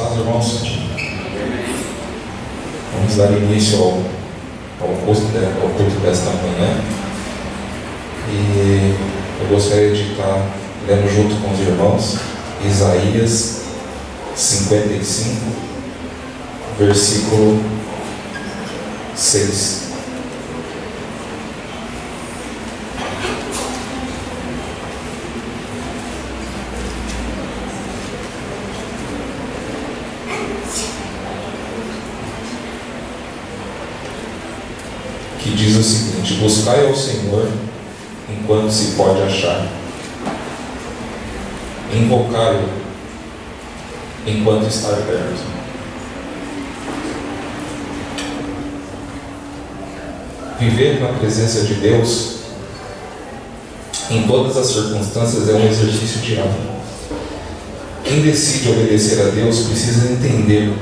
paz, irmãos. Vamos dar início ao culto desta manhã. E eu gostaria de estar lendo junto com os irmãos Isaías 55, versículo 6. Que diz o seguinte: buscai ao Senhor enquanto se pode achar, invocai-o enquanto está perto. Viver na presença de Deus em todas as circunstâncias é um exercício diário. Quem decide obedecer a Deus precisa entender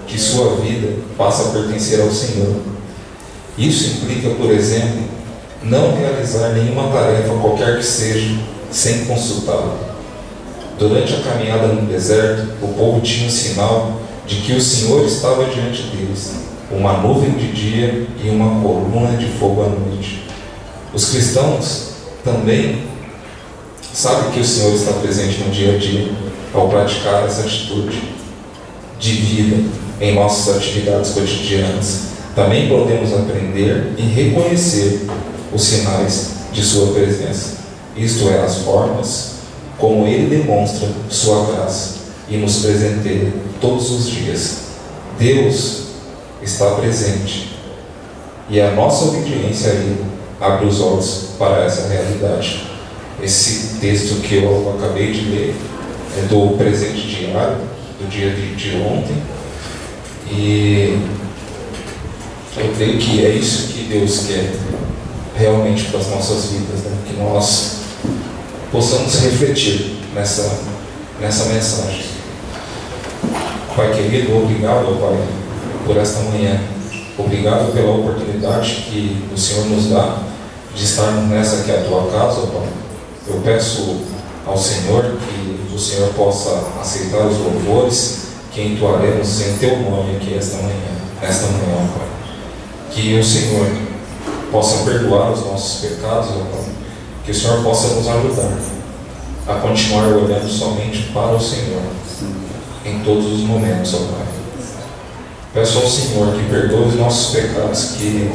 que sua vida passa a pertencer ao Senhor. Isso implica, por exemplo, não realizar nenhuma tarefa, qualquer que seja, sem consultá-lo. Durante a caminhada no deserto, o povo tinha um sinal de que o Senhor estava diante deles, uma nuvem de dia e uma coluna de fogo à noite. Os cristãos também sabem que o Senhor está presente no dia a dia, ao praticar essa atitude de vida em nossas atividades cotidianas. Também podemos aprender e reconhecer os sinais de sua presença, isto é, as formas como Ele demonstra sua graça e nos presenteia todos os dias. Deus está presente e a nossa obediência a Ele abre os olhos para essa realidade. Esse texto que eu acabei de ler é do presente diário, do dia de ontem, e eu creio que é isso que Deus quer realmente para as nossas vidas, né? Que nós possamos refletir nessa mensagem. Pai querido, obrigado, Pai, por esta manhã. Obrigado pela oportunidade que o Senhor nos dá de estar nessa que é a tua casa, Pai. Eu peço ao Senhor que o Senhor possa aceitar os louvores que entoaremos em teu nome aqui nesta manhã, Pai. Que o Senhor possa perdoar os nossos pecados, ó Pai. Que o Senhor possa nos ajudar a continuar olhando somente para o Senhor em todos os momentos, ó Pai. Peço ao Senhor que perdoe os nossos pecados, que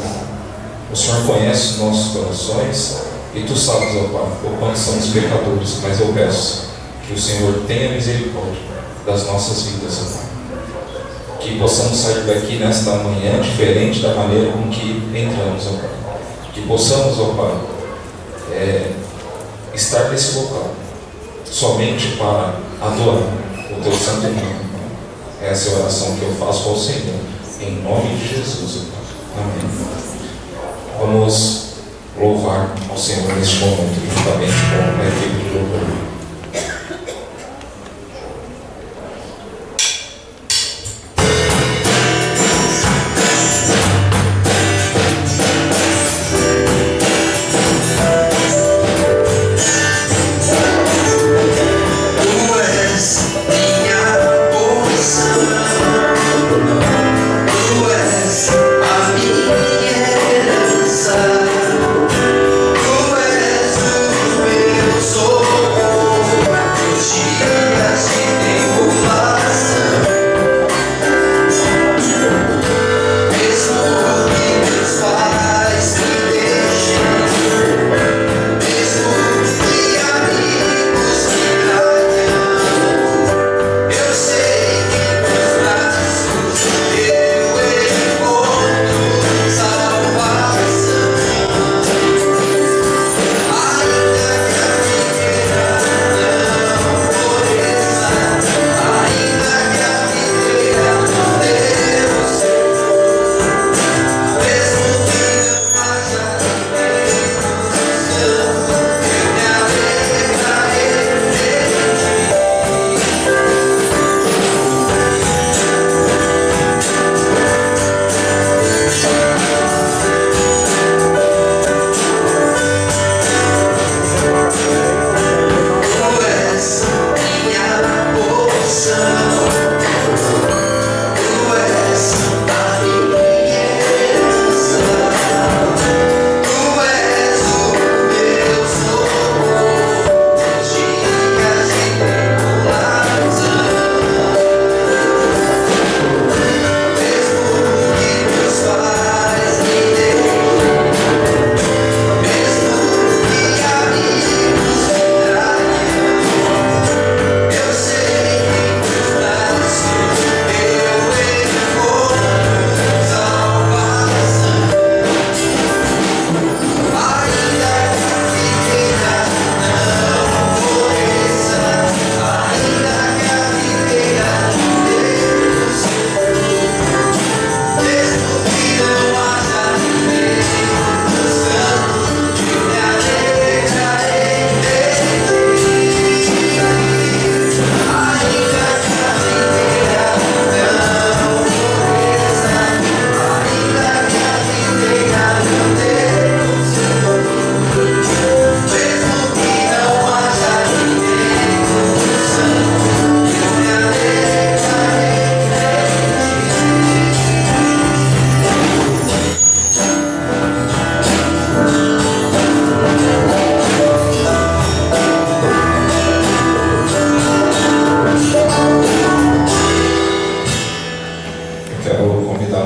o Senhor conhece os nossos corações e Tu sabes, ó Pai, o quanto somos pecadores, mas eu peço que o Senhor tenha misericórdia das nossas vidas, ó Pai. Que possamos sair daqui nesta manhã diferente da maneira com que entramos, ó Pai. Que possamos, ó Pai, estar nesse local somente para adorar o Teu santo nome. Essa é a oração que eu faço ao Senhor, em nome de Jesus, ó Pai. Amém. Vamos louvar ao Senhor neste momento, juntamente com a equipe de louvor. Tu és o meu socorro.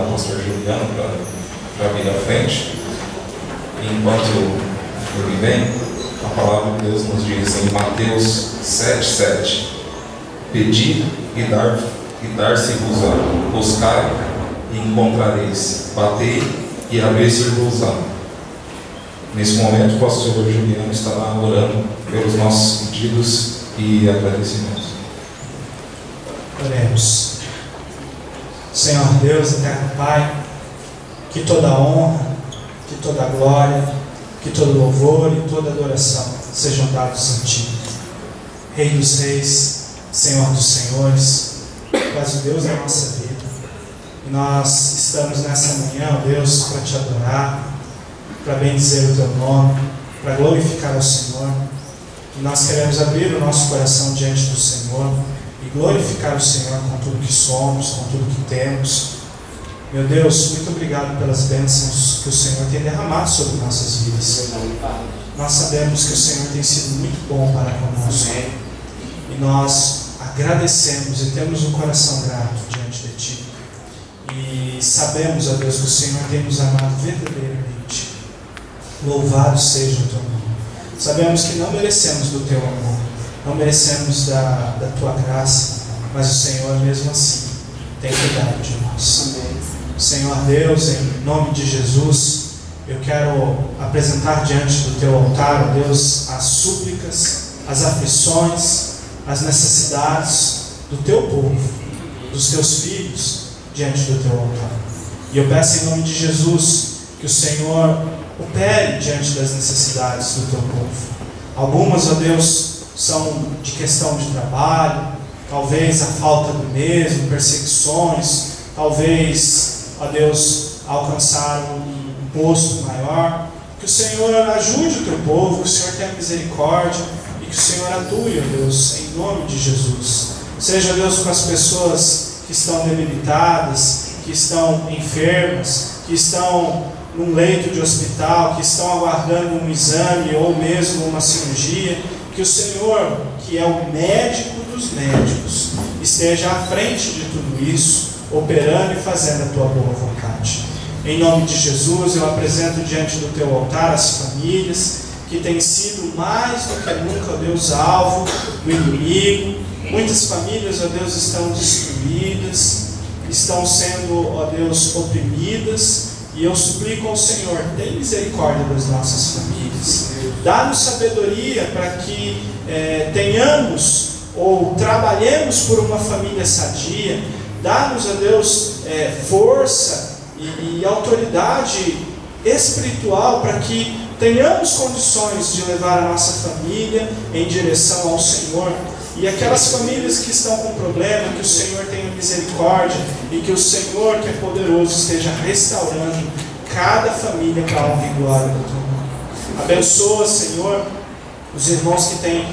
o pastor Juliano para vir à frente. E enquanto ele vem, a palavra de Deus nos diz em Mateus 7,7: pedi e dar-se-vos-á, buscai e encontrareis, batei e abrir-se-vos-á. Nesse momento, o pastor Juliano estará orando pelos nossos pedidos e agradecimentos. Oremos. Senhor Deus, eterno Pai, que toda honra, que toda glória, que todo louvor e toda adoração sejam dados a Ti. Rei dos reis, Senhor dos senhores, Tu és o Deus da nossa vida. E nós estamos nessa manhã, ó Deus, para Te adorar, para bendizer o Teu nome, para glorificar o Senhor. E nós queremos abrir o nosso coração diante do Senhor e glorificar o Senhor com tudo que somos, com tudo que temos. Meu Deus, muito obrigado pelas bênçãos que o Senhor tem derramado sobre nossas vidas. Nós sabemos que o Senhor tem sido muito bom para conosco. E nós agradecemos e temos um coração grato diante de Ti. E sabemos, ó Deus, que o Senhor tem nos amado verdadeiramente. Louvado seja o Teu nome. Sabemos que não merecemos do Teu amor, não merecemos da Tua graça, mas o Senhor, mesmo assim, tem cuidado de nós. Senhor Deus, em nome de Jesus, eu quero apresentar diante do Teu altar, ó Deus, as súplicas, as aflições, as necessidades do Teu povo, dos Teus filhos, diante do Teu altar. E eu peço em nome de Jesus que o Senhor opere diante das necessidades do Teu povo. Algumas, ó Deus, são de questão de trabalho, talvez a falta do mesmo, perseguições, talvez, ó Deus, alcançar um posto maior. Que o Senhor ajude o Teu povo, que o Senhor tenha misericórdia e que o Senhor atue, ó Deus, em nome de Jesus. Seja, Deus, com as pessoas que estão debilitadas, que estão enfermas, que estão num leito de hospital, que estão aguardando um exame ou mesmo uma cirurgia. Que o Senhor, que é o médico dos médicos, esteja à frente de tudo isso, operando e fazendo a Tua boa vontade. Em nome de Jesus, eu apresento diante do Teu altar as famílias que têm sido mais do que nunca, ó Deus, alvo do inimigo. Muitas famílias, ó Deus, estão destruídas, estão sendo, ó Deus, oprimidas. E eu suplico ao Senhor, tenha misericórdia das nossas famílias. Dá-nos sabedoria para que tenhamos ou trabalhemos por uma família sadia. Dá-nos, ó Deus, força e autoridade espiritual para que tenhamos condições de levar a nossa família em direção ao Senhor. E aquelas famílias que estão com problema, que o Senhor tenha misericórdia e que o Senhor, que é poderoso, esteja restaurando cada família para a honra e glória do Teu nome. Abençoa, Senhor, os irmãos que têm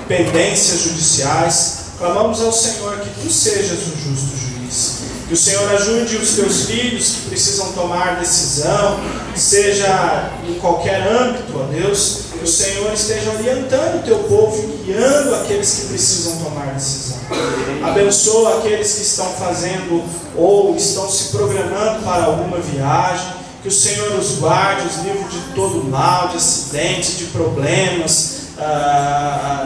pendências judiciais. Clamamos ao Senhor que Tu sejas o justo juiz. Que o Senhor ajude os Teus filhos que precisam tomar decisão, seja em qualquer âmbito, ó Deus. Que o Senhor esteja orientando o Teu povo e guiando aqueles que precisam tomar decisão. Abençoa aqueles que estão fazendo ou estão se programando para alguma viagem. Que o Senhor os guarde, os livre de todo mal, de acidentes, de problemas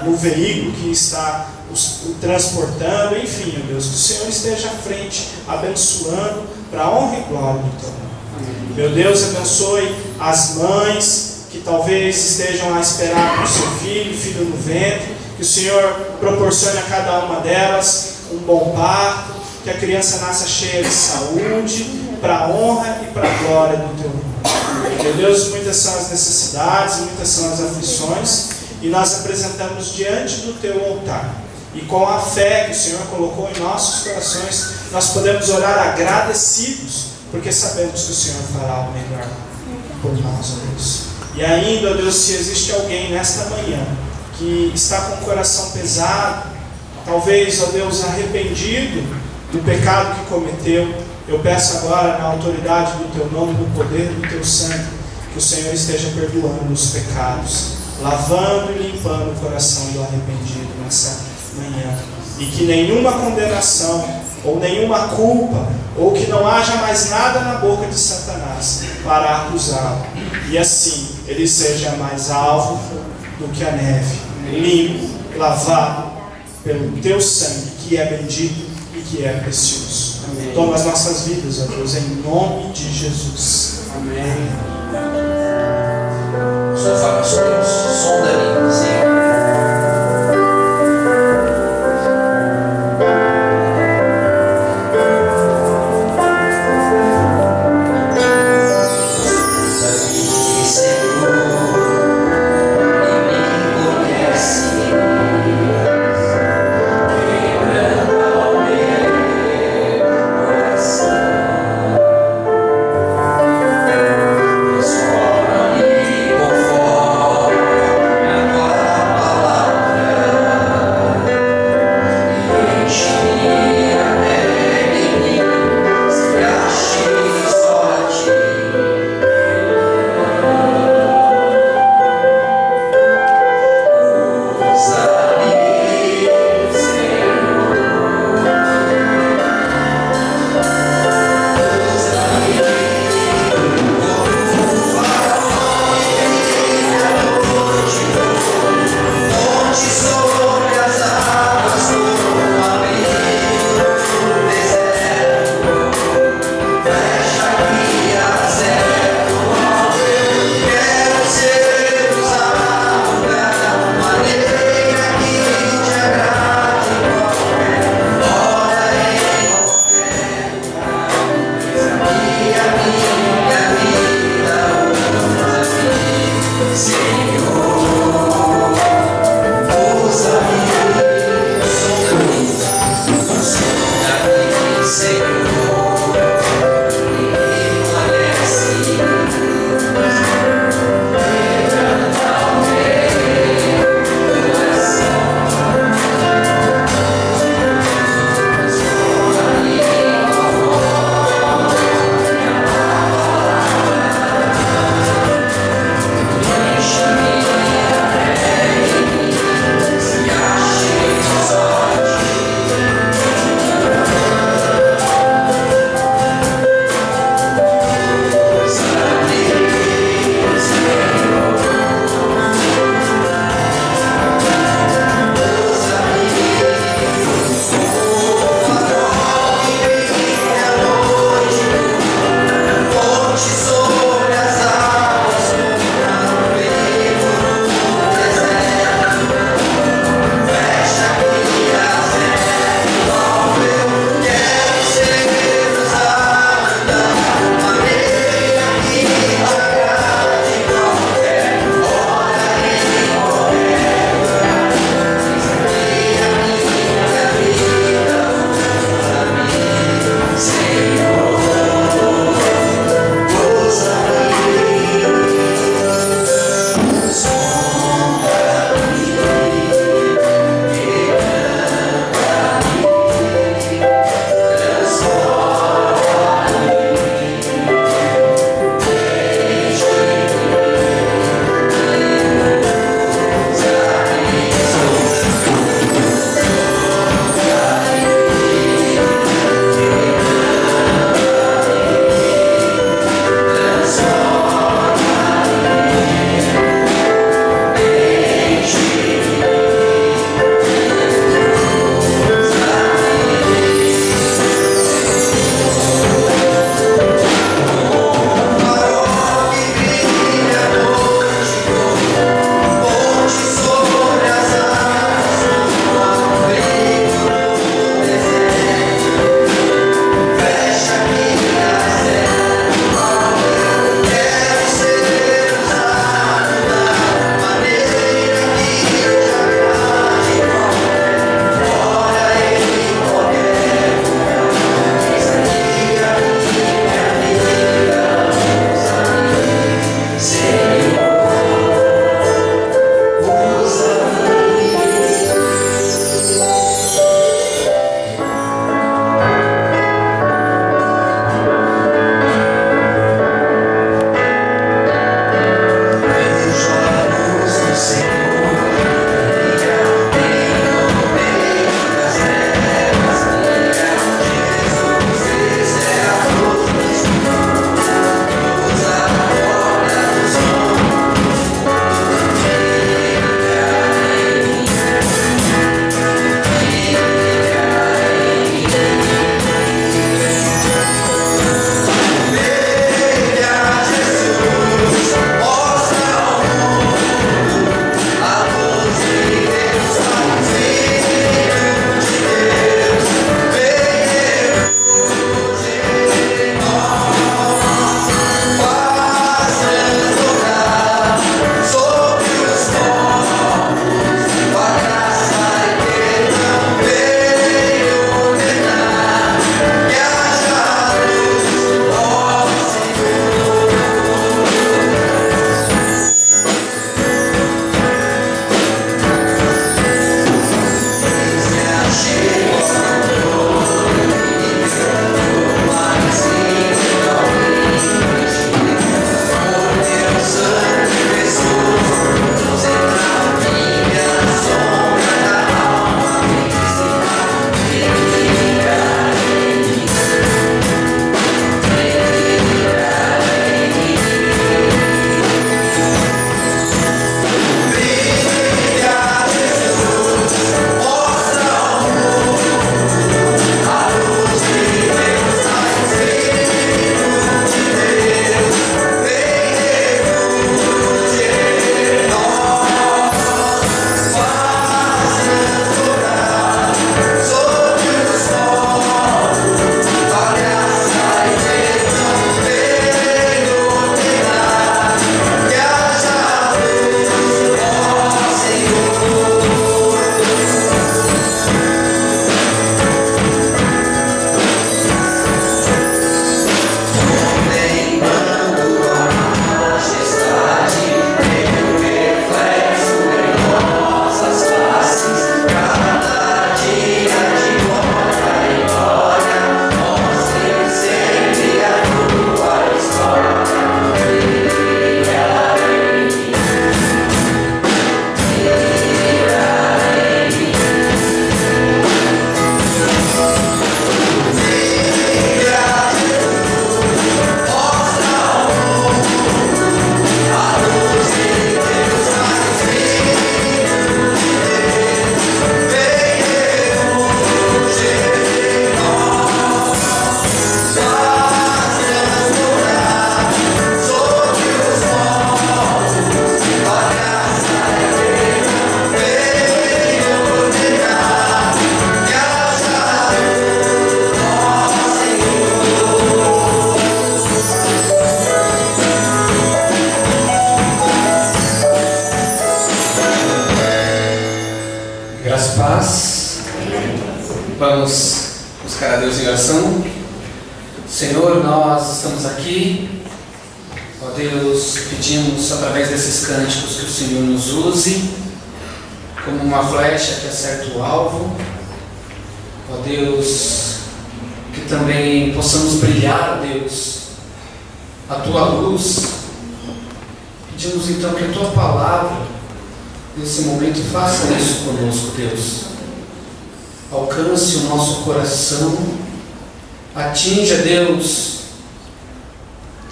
no veículo que está o transportando. Enfim, ó Deus, que o Senhor esteja à frente, abençoando para a honra e glória do Teu nome. Meu Deus, abençoe as mães que talvez estejam a esperar por seu filho no ventre. Que o Senhor proporcione a cada uma delas um bom parto, que a criança nasça cheia de saúde, para a honra e para a glória do Teu nome. Meu Deus, muitas são as necessidades, muitas são as aflições, e nós apresentamos diante do Teu altar. E com a fé que o Senhor colocou em nossos corações, nós podemos orar agradecidos, porque sabemos que o Senhor fará o melhor por nós, ó Deus. E ainda, ó Deus, se existe alguém nesta manhã que está com o coração pesado, talvez, ó Deus, arrependido do pecado que cometeu, eu peço agora, na autoridade do Teu nome, no poder do Teu sangue, que o Senhor esteja perdoando os pecados, lavando e limpando o coração do arrependido nessa manhã. E que nenhuma condenação, ou nenhuma culpa, ou que não haja mais nada na boca de Satanás para acusá-lo, e assim ele seja mais alvo do que a neve, limpo, lavado pelo teu sangue, que é bendito e que é precioso. Amém. Toma as nossas vidas, ó Deus, em nome de Jesus. Amém. O Senhor fala sobre o som da língua, Senhor. Conforme Senhor, nós estamos aqui, ó Deus, pedimos através desses cânticos que o Senhor nos use como uma flecha que acerta o alvo, ó Deus, que também possamos brilhar, ó Deus, a Tua luz. Pedimos então que a Tua palavra, nesse momento, faça isso conosco, Deus. Alcance o nosso coração, atinja, Deus,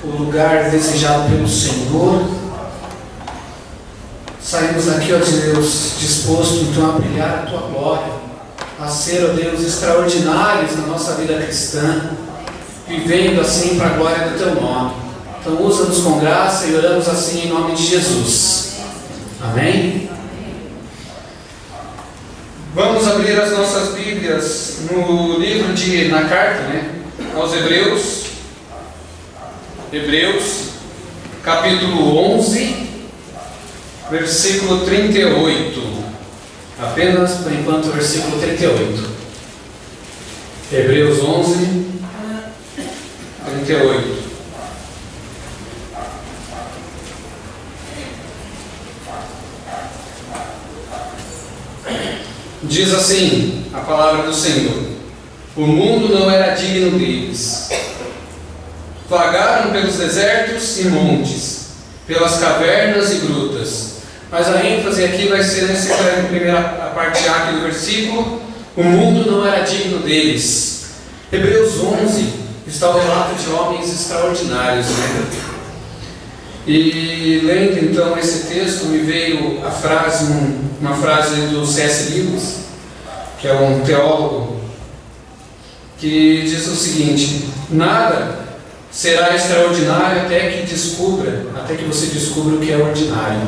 o lugar desejado pelo Senhor. Saímos daqui, ó Deus, disposto então a brilhar a Tua glória, a ser, ó Deus, extraordinários na nossa vida cristã, vivendo assim para a glória do Teu nome. Então usa-nos com graça e oramos assim em nome de Jesus. Amém? Vamos abrir as nossas Bíblias no livro na carta, aos Hebreus. Hebreus, capítulo 11, versículo 38. Apenas, por enquanto, o versículo 38. Hebreus 11, 38. Diz assim a palavra do Senhor: o mundo não era digno deles. Vagaram pelos desertos e montes, pelas cavernas e grutas. Mas a ênfase aqui vai ser nessa primeira parte A aqui do versículo: o mundo não era digno deles. Hebreus 11 está o relato de homens extraordinários, E lendo então esse texto, me veio a frase, uma frase do C.S. Lewis, que é um teólogo, que diz o seguinte: nada será extraordinário até que você descubra o que é ordinário.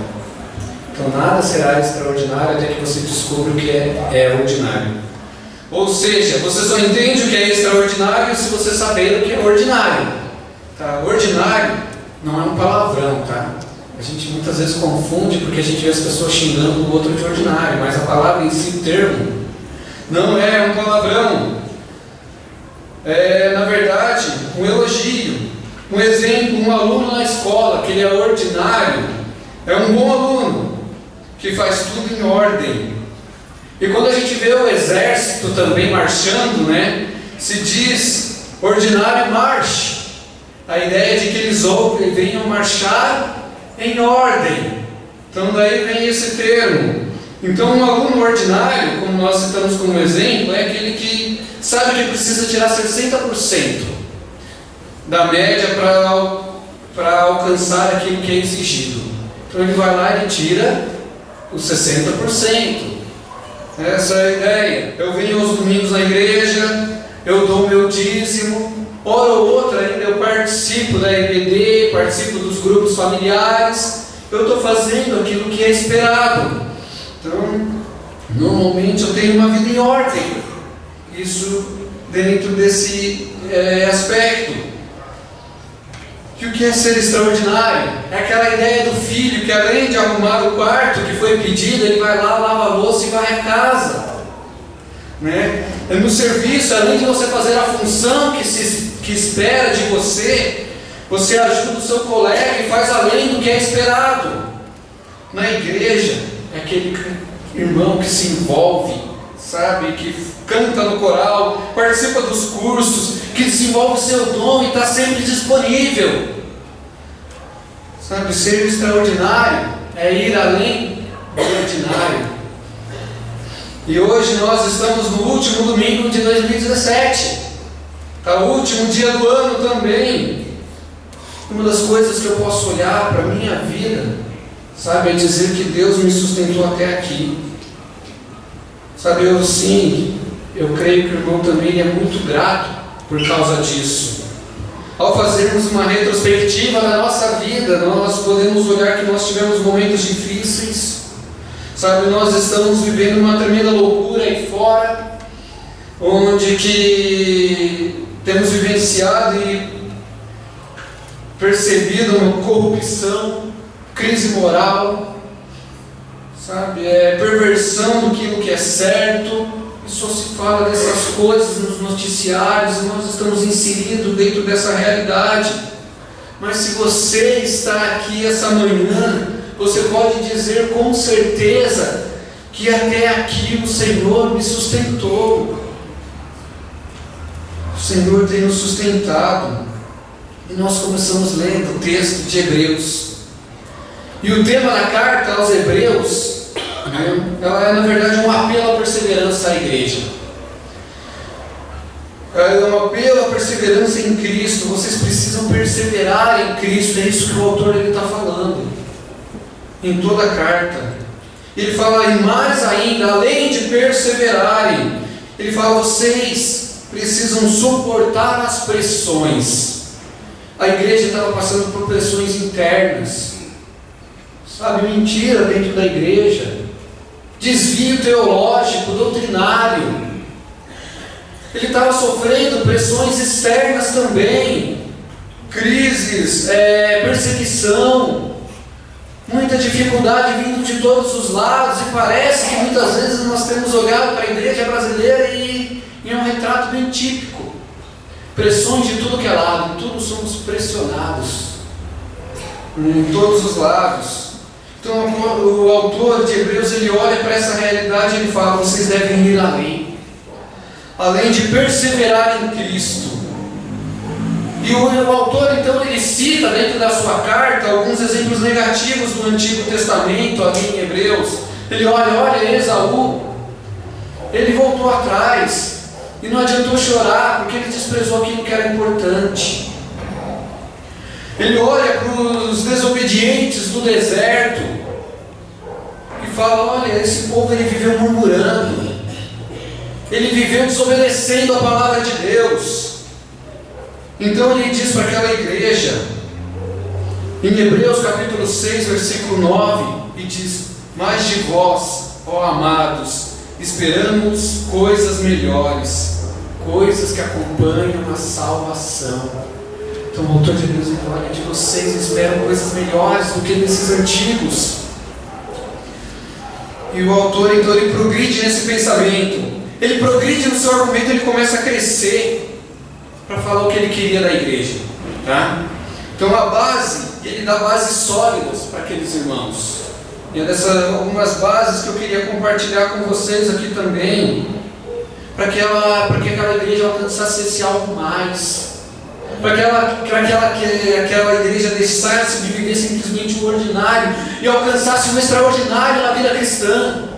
Então nada será extraordinário até que você descubra o que é ordinário. Ou seja, você só entende o que é extraordinário se você saber o que é ordinário. Tá? Ordinário não é um palavrão, tá? A gente muitas vezes confunde porque a gente vê as pessoas xingando o outro de ordinário, mas a palavra em si, o termo, não é um palavrão. É, na verdade, um elogio. Um exemplo, um aluno na escola, que ele é ordinário, é um bom aluno, que faz tudo em ordem. E quando a gente vê o exército também marchando, se diz ordinário marche. A ideia é de que eles venham marchar em ordem. Então daí vem esse termo. Então um aluno ordinário, como nós citamos como exemplo, é aquele que sabe que precisa tirar 60% da média para alcançar aquilo que é exigido. Então ele vai lá e tira os 60%. Essa é a ideia. Eu venho aos domingos na igreja, eu dou o meu dízimo. Hora ou outra ainda eu participo da EBD, participo dos grupos familiares, eu estou fazendo aquilo que é esperado. Então, normalmente eu tenho uma vida em ordem. Isso dentro desse aspecto. E o que é ser extraordinário? É aquela ideia do filho que, além de arrumar o quarto que foi pedido, ele vai lá, lava a louça e vai à casa. No serviço, além de você fazer a função que espera de você, você ajuda o seu colega e faz além do que é esperado. Na igreja, é aquele irmão que se envolve, que canta no coral, participa dos cursos, que desenvolve seu dom e está sempre disponível. Ser extraordinário é ir além do ordinário. E hoje nós estamos no último domingo de 2017. Está o último dia do ano também. Uma das coisas que eu posso olhar para a minha vida, é dizer que Deus me sustentou até aqui. Eu creio que o irmão também é muito grato por causa disso. Ao fazermos uma retrospectiva da nossa vida, nós podemos olhar que nós tivemos momentos difíceis. Nós estamos vivendo uma tremenda loucura aí fora, onde que temos vivenciado e percebido uma corrupção, crise moral, perversão do que é certo, só se fala dessas coisas nos noticiários, e nós estamos inseridos dentro dessa realidade. Mas se você está aqui essa manhã, você pode dizer com certeza que até aqui o Senhor me sustentou. O Senhor tem nos sustentado. E nós começamos lendo o texto de Hebreus. E o tema da carta aos Hebreus, ela é na verdade um apelo à perseverança à igreja. É um apelo à perseverança em Cristo. Vocês precisam perseverar em Cristo. É isso que o autor está falando em toda a carta. Ele fala, e mais ainda, além de perseverarem, ele fala, vocês precisam suportar as pressões. A igreja estava passando por pressões internas, sabe, mentira dentro da igreja, desvio teológico, doutrinário. Ele estava sofrendo pressões externas também, crises, perseguição, muita dificuldade vindo de todos os lados, e parece que muitas vezes nós temos olhado para a igreja brasileira e é um retrato bem típico. Pressões de tudo que é lado, tudo somos pressionados, em todos os lados. Então o autor de Hebreus, ele olha para essa realidade e ele fala, vocês devem ir além de perseverar em Cristo. E o autor então ele cita dentro da sua carta alguns exemplos negativos do Antigo Testamento, ali em Hebreus. Ele olha Esaú, ele voltou atrás, e não adiantou chorar, porque ele desprezou aquilo que era importante. Ele olha para os desobedientes do deserto e fala, olha, esse povo ele viveu murmurando, ele viveu desobedecendo a palavra de Deus. Então ele diz para aquela igreja, em Hebreus capítulo 6, versículo 9, e diz, mas de vós, ó amados, esperamos coisas melhores, coisas que acompanham a salvação. Então o autor de Hebreus fala, de vocês esperam coisas melhores do que nesses antigos. E o autor então ele progride nesse pensamento, ele progride no seu argumento, ele começa a crescer para falar o que ele queria da igreja, tá? Então a base, ele dá bases sólidas para aqueles irmãos. E é dessas algumas bases que eu queria compartilhar com vocês aqui também, para que aquela igreja alcançasse esse algo mais, para que aquela igreja deixasse de viver simplesmente o ordinário e alcançasse o extraordinário na vida cristã.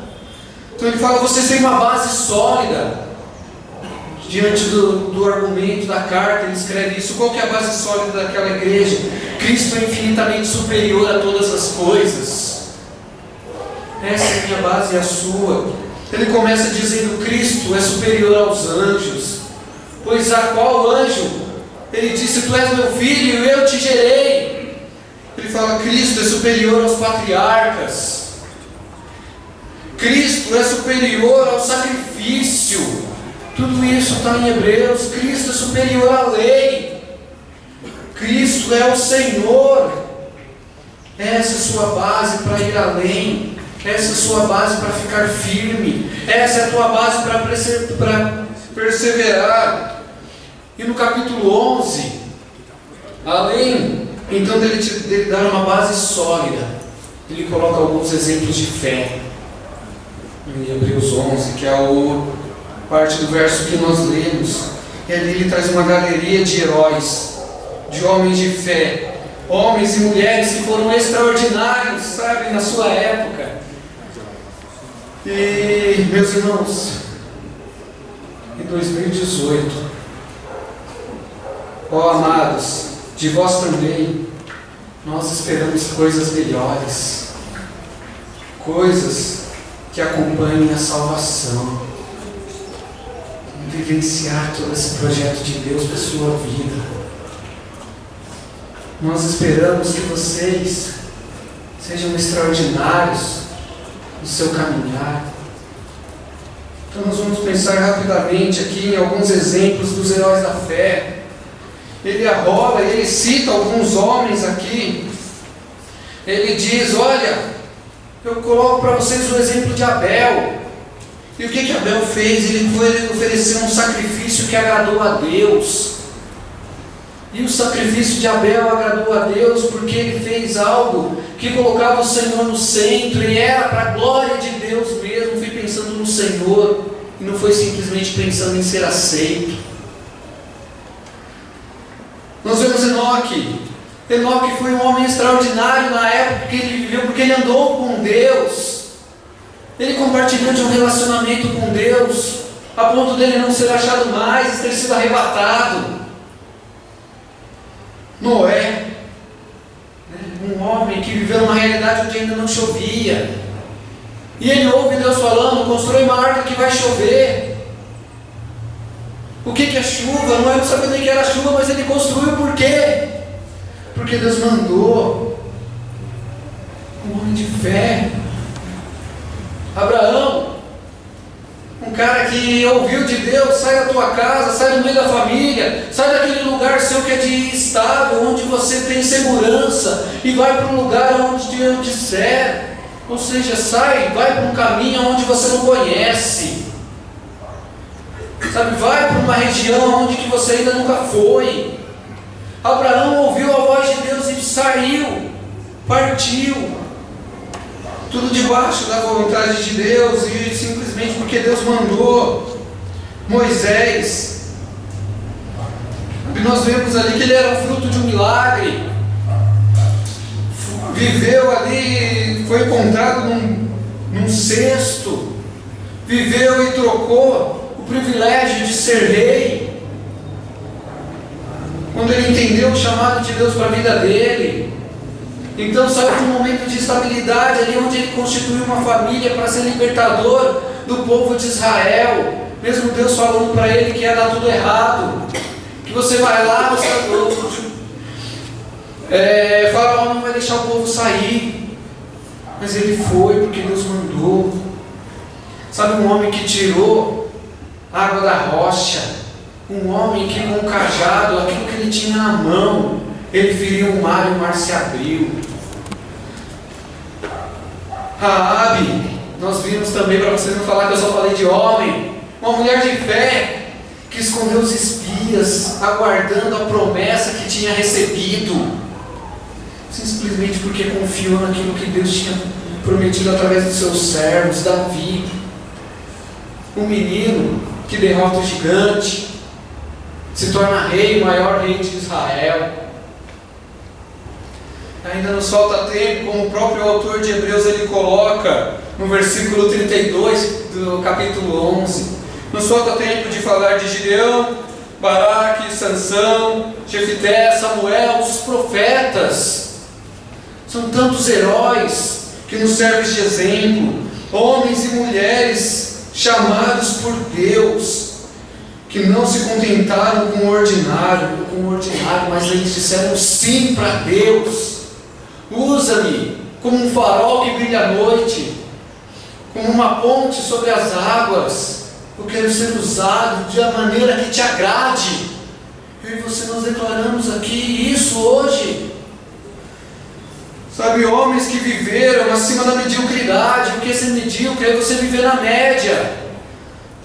Então ele fala, vocês têm uma base sólida. Diante do argumento da carta, ele escreve isso. Qual que é a base sólida daquela igreja? Cristo é infinitamente superior a todas as coisas. Essa é a minha base e a sua. Ele começa dizendo, Cristo é superior aos anjos, pois a qual anjo? Ele disse, tu és meu filho, eu te gerei. Ele fala, Cristo é superior aos patriarcas, Cristo é superior ao sacrifício. Tudo isso está em Hebreus. Cristo é superior à lei, Cristo é o Senhor. Essa é a sua base para ir além, essa é a sua base para ficar firme, essa é a tua base para perseverar. E no capítulo 11, além então dele dar uma base sólida, ele coloca alguns exemplos de fé em Hebreus 11, que é a parte do verso que nós lemos. E ali ele traz uma galeria de heróis, de homens de fé, homens e mulheres que foram extraordinários, sabe, na sua época. E, meus irmãos, em 2018, ó amados, de vós também, nós esperamos coisas melhores, coisas que acompanhem a salvação, vivenciar todo esse projeto de Deus para a sua vida. Nós esperamos que vocês sejam extraordinários no seu caminhar. Então nós vamos pensar rapidamente aqui em alguns exemplos dos heróis da fé. Ele arrola, ele cita alguns homens aqui. Ele diz, olha, eu coloco para vocês o exemplo de Abel. E o que Abel fez? Ele foi oferecer um sacrifício que agradou a Deus. E o sacrifício de Abel agradou a Deus porque ele fez algo que colocava o Senhor no centro e era para a glória de Deus mesmo. Foi pensando no Senhor e não foi simplesmente pensando em ser aceito. Nós vemos Enoque. Enoque foi um homem extraordinário na época que ele viveu, porque ele andou com Deus. Ele compartilhou de um relacionamento com Deus, a ponto dele não ser achado mais e ter sido arrebatado. Noé, um homem que viveu numa realidade onde ainda não chovia, e ele ouve Deus falando: constrói uma árvore que vai chover. O que é chuva? Noé não sabia nem que era chuva, mas ele construiu. Por quê? Porque Deus mandou. Um homem de fé. Abraão, um cara que ouviu de Deus: sai da tua casa, sai do meio da família, sai daquele lugar seu que é de estável, onde você tem segurança, e vai para um lugar onde eu disser. Ou seja, sai, vai para um caminho onde você não conhece, sabe, vai para uma região onde que você ainda nunca foi. Abraão ouviu a voz de Deus e saiu, partiu, tudo debaixo da vontade de Deus e simplesmente porque Deus mandou. Moisés, nós vemos ali que ele era o fruto de um milagre, viveu ali, foi encontrado num cesto, viveu e trocou o privilégio de ser rei, quando ele entendeu o chamado de Deus para a vida dele. Então saiu de um momento de estabilidade ali, onde ele constituiu uma família para ser libertador do povo de Israel, mesmo Deus falando para ele que ia dar tudo errado, que você vai lá, Faraó não vai deixar o povo sair, mas ele foi porque Deus mandou. Sabe, um homem que tirou a água da rocha, um homem que com um cajado, aquilo que ele tinha na mão, ele feriu o mar e o mar se abriu. Raabe, nós vimos também, para vocês não falar que eu só falei de homem, uma mulher de fé que escondeu os espias, aguardando a promessa que tinha recebido, simplesmente porque confiou naquilo que Deus tinha prometido através dos seus servos. Davi, um menino que derrota o gigante, se torna rei, o maior rei de Israel. Ainda nos falta tempo, como o próprio autor de Hebreus ele coloca no versículo 32 do capítulo 11. Nos falta tempo de falar de Gideão, Baraque, Sansão, Jefité, Samuel, os profetas. São tantos heróis que nos servem de exemplo, homens e mulheres chamados por Deus, que não se contentaram com o ordinário, mas eles disseram sim para Deus. Usa-me como um farol que brilha à noite, como uma ponte sobre as águas. Eu quero ser usado da maneira que te agrade. Eu e você, nós declaramos aqui isso hoje. Sabe, homens que viveram acima da mediocridade. O que é ser medíocre? É você viver na média.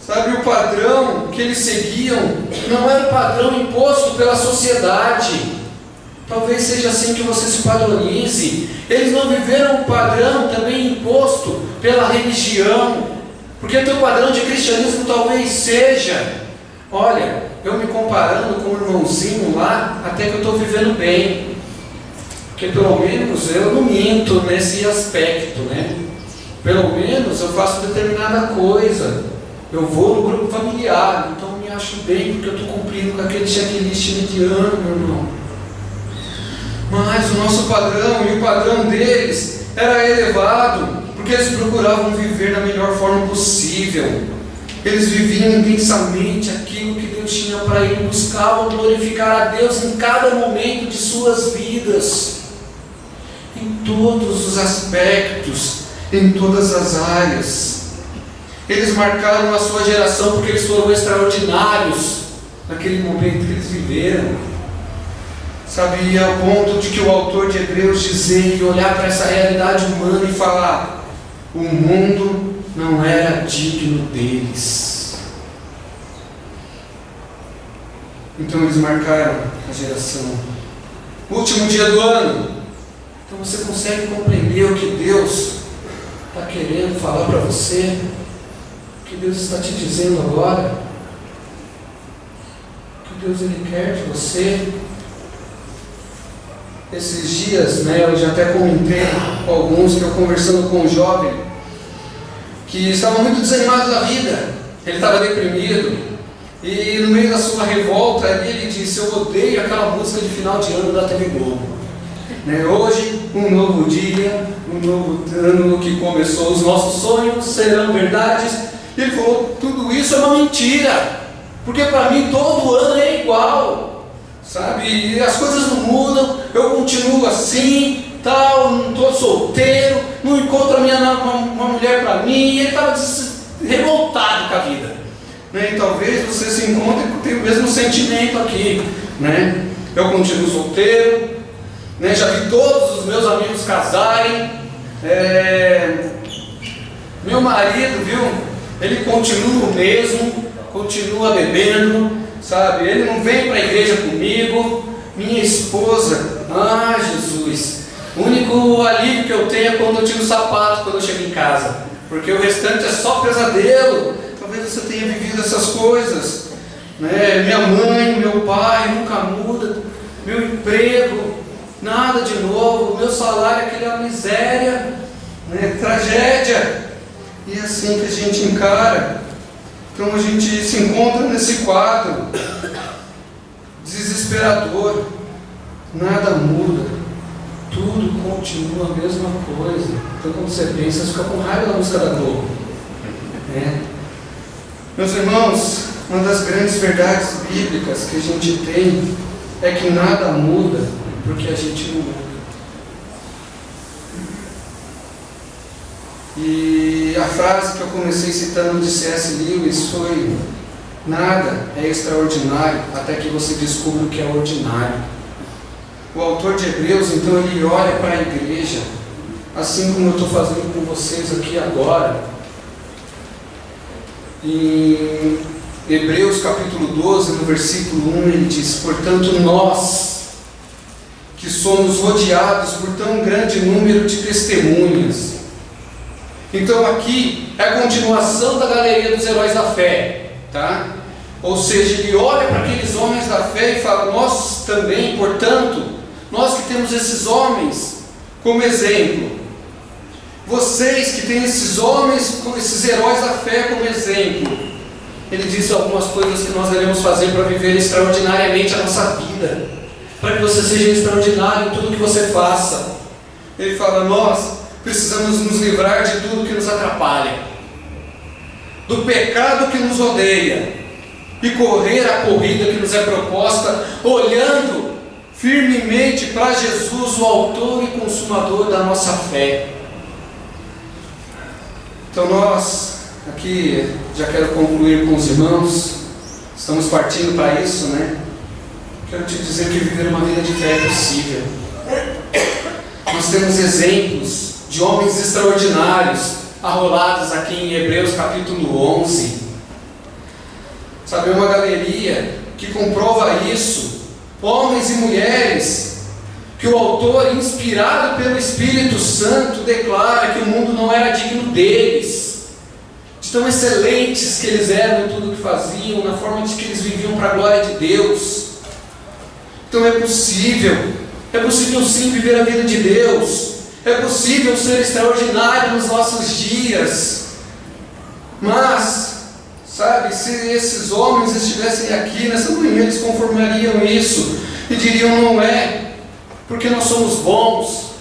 Sabe, o padrão que eles seguiam não era o padrão imposto pela sociedade. Talvez seja assim que você se padronize. Eles não viveram o padrão também imposto pela religião, porque o teu padrão de cristianismo talvez seja: olha, eu me comparando com o irmãozinho lá, até que eu estou vivendo bem, porque pelo menos eu não minto nesse aspecto, né? Pelo menos eu faço determinada coisa, eu vou no grupo familiar, então eu me acho bem porque eu estou cumprindo com aquele checklist mediano, meu irmão. Mas o nosso padrão e o padrão deles era elevado, porque eles procuravam viver da melhor forma possível. Eles viviam intensamente aquilo que Deus tinha para eles, buscavam glorificar a Deus em cada momento de suas vidas, em todos os aspectos, em todas as áreas. Eles marcaram a sua geração porque eles foram extraordinários naquele momento que eles viveram. Sabe, ao ponto de que o autor de Hebreus dizer e olhar para essa realidade humana e falar: o mundo não era digno deles. Então eles marcaram a geração. Último dia do ano. Então você consegue compreender o que Deus está querendo falar para você? O que Deus está te dizendo agora? O que Deus Ele quer de você? Esses dias, eu já até comentei com alguns que eu conversando com um jovem que estava muito desanimado da vida. Ele estava deprimido e no meio da sua revolta ele disse: eu odeio aquela música de final de ano da TV Globo. Hoje, um novo dia, um novo ano que começou, os nossos sonhos serão verdades. E ele falou: tudo isso é uma mentira, porque para mim todo ano é igual, sabe? E as coisas não mudam, eu continuo assim, tal, não estou solteiro, não encontro uma mulher para mim. E ele estava revoltado com a vida, E talvez você se encontre com o mesmo sentimento aqui, Eu continuo solteiro, já vi todos os meus amigos casarem, meu marido, ele continua o mesmo, continua bebendo, sabe? Ele não vem para a igreja comigo. Minha esposa, Jesus, o único alívio que eu tenho é quando eu tiro o sapato quando eu chego em casa, porque o restante é só pesadelo. Talvez você tenha vivido essas coisas, Minha mãe, meu pai nunca muda, meu emprego, nada de novo, meu salário é aquela miséria, tragédia. E é assim que a gente encara. Então a gente se encontra nesse quadro desesperador. Nada muda, tudo continua a mesma coisa. Então quando você pensa, você fica com raiva da música da Globo. Meus irmãos, uma das grandes verdades bíblicas que a gente tem é que nada muda porque a gente não muda. E a frase que eu comecei citando de C.S. Lewis foi: nada é extraordinário até que você descubra o que é ordinário. O autor de Hebreus, então, ele olha para a igreja, assim como eu estou fazendo com vocês aqui agora. Em Hebreus capítulo 12, no versículo 1, ele diz: portanto nós, que somos rodeados por tão grande número de testemunhas. Então aqui é a continuação da galeria dos heróis da fé, Ou seja, ele olha para aqueles homens da fé e fala: nós também, portanto, nós que temos esses homens como exemplo, vocês que têm esses homens, esses heróis da fé como exemplo, ele disse algumas coisas que nós devemos fazer para viver extraordinariamente a nossa vida, para que você seja extraordinário em tudo que você faça. Ele fala: nós precisamos nos livrar de tudo que nos atrapalha, do pecado que nos odeia, e correr a corrida que nos é proposta, olhando firmemente para Jesus, o autor e consumador da nossa fé. Então nós, aqui, já quero concluir com os irmãos, estamos partindo para isso, Quero te dizer que viver uma vida de fé é possível. Nós temos exemplos de homens extraordinários arrolados aqui em Hebreus capítulo 11. Sabe, uma galeria que comprova isso. Homens e mulheres que o autor, inspirado pelo Espírito Santo, declara que o mundo não era digno deles, de tão excelentes que eles eram em tudo que faziam, na forma de que eles viviam para a glória de Deus. Então é possível sim viver a vida de Deus. É possível ser extraordinário nos nossos dias. Mas, sabe, se esses homens estivessem aqui nessa manhã, eles conformariam isso e diriam: não é porque nós somos bons,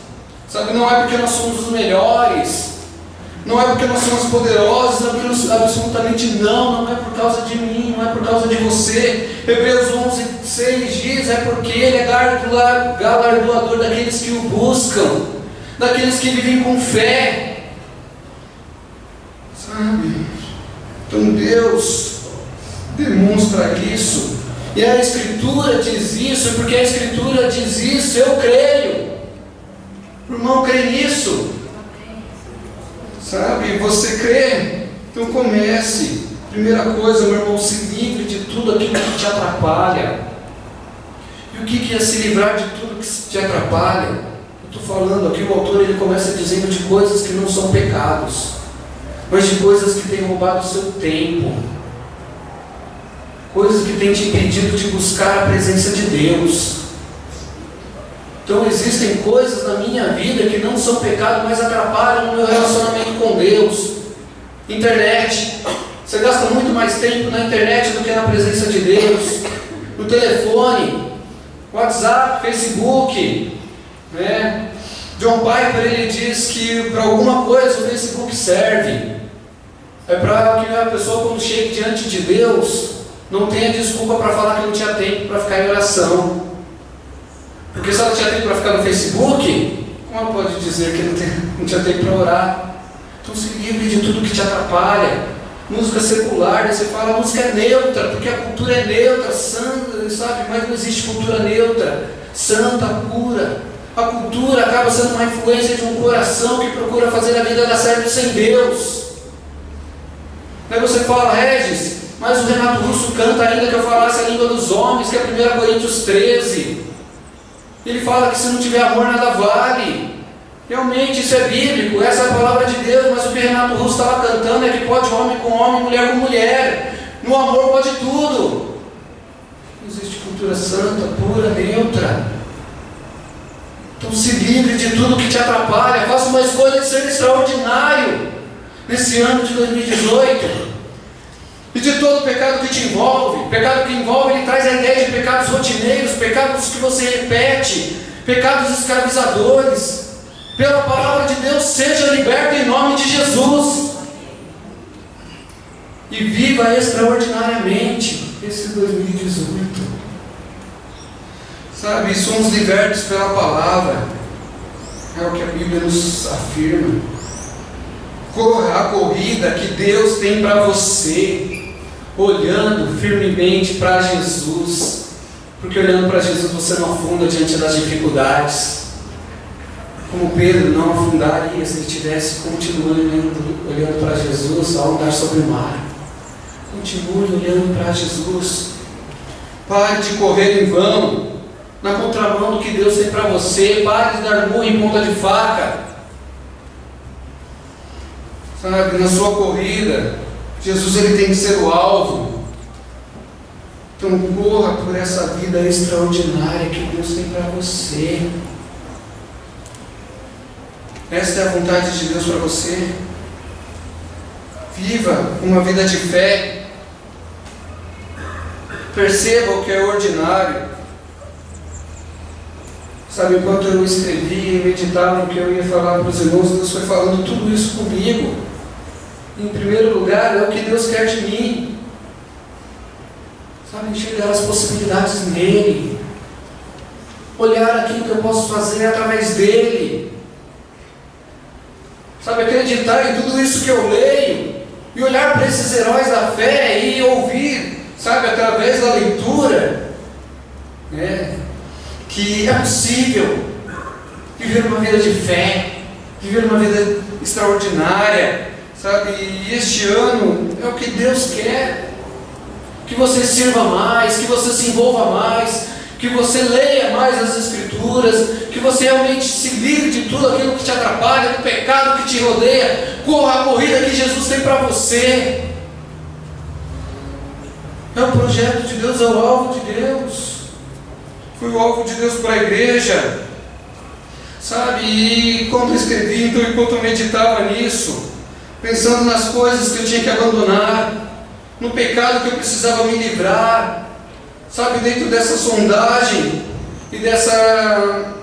sabe, não é porque nós somos os melhores, não é porque nós somos poderosos, absolutamente não é por causa de mim, não é por causa de você. Hebreus 11:6 diz: é porque Ele é galardoador daqueles que o buscam, daqueles que vivem com fé, sabe? Então Deus demonstra isso, e a Escritura diz isso, e porque a Escritura diz isso, eu creio. O irmão crê nisso, Sabe, você crê? Então comece. Primeira coisa, meu irmão, se livre de tudo aquilo que te atrapalha. E o que é se livrar de tudo que te atrapalha? Eu estou falando aqui, o autor ele começa dizendo de coisas que não são pecados, mas de coisas que têm roubado o seu tempo, coisas que têm te impedido de buscar a presença de Deus. Então existem coisas na minha vida que não são pecado, mas atrapalham o meu relacionamento com Deus. Internet. Você gasta muito mais tempo na internet do que na presença de Deus. No telefone, WhatsApp, Facebook, né? John Piper ele diz que para alguma coisa o Facebook serve. É para que a pessoa, quando chegue diante de Deus, não tenha desculpa para falar que não tinha tempo para ficar em oração. Porque se ela tinha tempo para ficar no Facebook, como ela pode dizer que não tinha tempo para orar? Então se livre de tudo que te atrapalha. Música secular, você fala, a música é neutra, porque a cultura é neutra, santa, sabe? Mas não existe cultura neutra, santa, pura. A cultura acaba sendo uma influência de um coração que procura fazer a vida dar certo sem Deus. Aí você fala, Regis, mas o Renato Russo canta ainda que eu falasse a língua dos homens, que é 1 Coríntios 13. Ele fala que se não tiver amor nada vale. Realmente isso é bíblico, essa é a palavra de Deus, mas o que Renato Russo estava cantando é que pode homem com homem, mulher com mulher. No amor pode tudo. Não existe cultura santa, pura, neutra. Então se livre de tudo que te atrapalha, faça uma escolha de ser extraordinário nesse ano de 2018. E de todo pecado que te envolve, pecado que envolve, ele traz a ideia de pecados rotineiros, pecados que você repete, pecados escravizadores. Pela palavra de Deus, seja liberto em nome de Jesus. E viva extraordinariamente esse 2018. Sabe, somos libertos pela palavra. É o que a Bíblia nos afirma. Corra a corrida que Deus tem para você, olhando firmemente para Jesus. Porque olhando para Jesus você não afunda diante das dificuldades. Como Pedro não afundaria se ele tivesse continuando olhando para Jesus ao andar sobre o mar. Continue olhando para Jesus. Pare de correr em vão, na contramão do que Deus tem para você. Pare de dar murro em ponta de faca. Sabe, na sua corrida, Jesus ele tem que ser o alvo. Então corra por essa vida extraordinária que Deus tem para você. Esta é a vontade de Deus para você. Viva uma vida de fé. Perceba o que é ordinário. Sabe, enquanto eu escrevia e meditava no que eu ia falar para os irmãos, Deus foi falando tudo isso comigo. Em primeiro lugar, é o que Deus quer de mim. Sabe, enxergar as possibilidades nele. Olhar aquilo que eu posso fazer através dele. Sabe, acreditar em tudo isso que eu leio. E olhar para esses heróis da fé e ouvir, sabe, através da leitura, né, que é possível viver uma vida de fé, viver uma vida extraordinária, sabe? E este ano é o que Deus quer, que você sirva mais, que você se envolva mais, que você leia mais as Escrituras, que você realmente se livre de tudo aquilo que te atrapalha, do pecado que te rodeia. Corra a corrida que Jesus tem para você. É o projeto de Deus, é o alvo de Deus. Foi o alvo de Deus para a igreja. Sabe, e quando eu escrevi, então, enquanto eu meditava nisso, pensando nas coisas que eu tinha que abandonar, no pecado que eu precisava me livrar, sabe, dentro dessa sondagem e dessa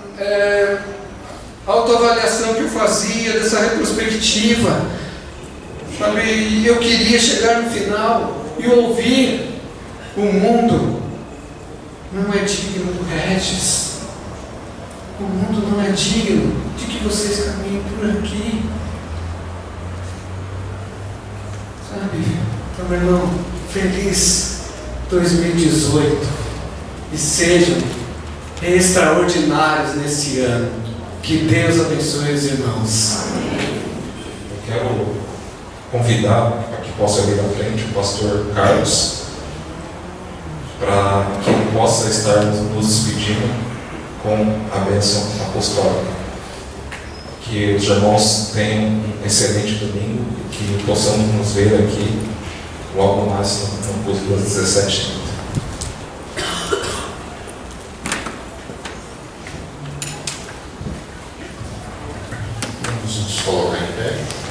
autoavaliação que eu fazia, dessa retrospectiva, sabe, e eu queria chegar no final e ouvir: o mundo não é digno do Regis, o mundo não é digno de que vocês caminhem por aqui, sabe? Então, meu irmão, feliz 2018 e sejam extraordinários nesse ano. Que Deus abençoe os irmãos. Eu quero convidar para que possa vir à frente o pastor Carlos, para que ele possa estar nos despedindo com a bênção apostólica. Que os irmãos tenham um excelente domingo e que possamos nos ver aqui logo mais no culto das 17h30. Vamos nos colocar em pé.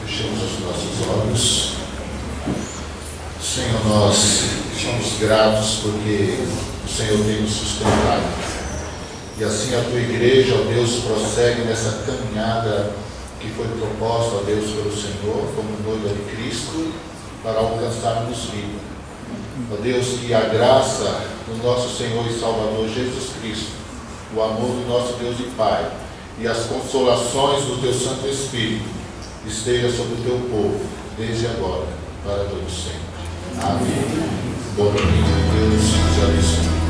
Fechemos os nossos olhos. Senhor, nós somos gratos porque o Senhor tem nos sustentado. E assim a tua igreja, ó Deus, prossegue nessa caminhada que foi proposta, ó Deus, pelo Senhor, como noiva de Cristo, para alcançarmos vida. Ó Deus, que a graça do nosso Senhor e Salvador Jesus Cristo, o amor do nosso Deus e Pai e as consolações do teu Santo Espírito esteja sobre o teu povo, desde agora, para todos sempre. Amém. Bom domingo, Deus te abençoe.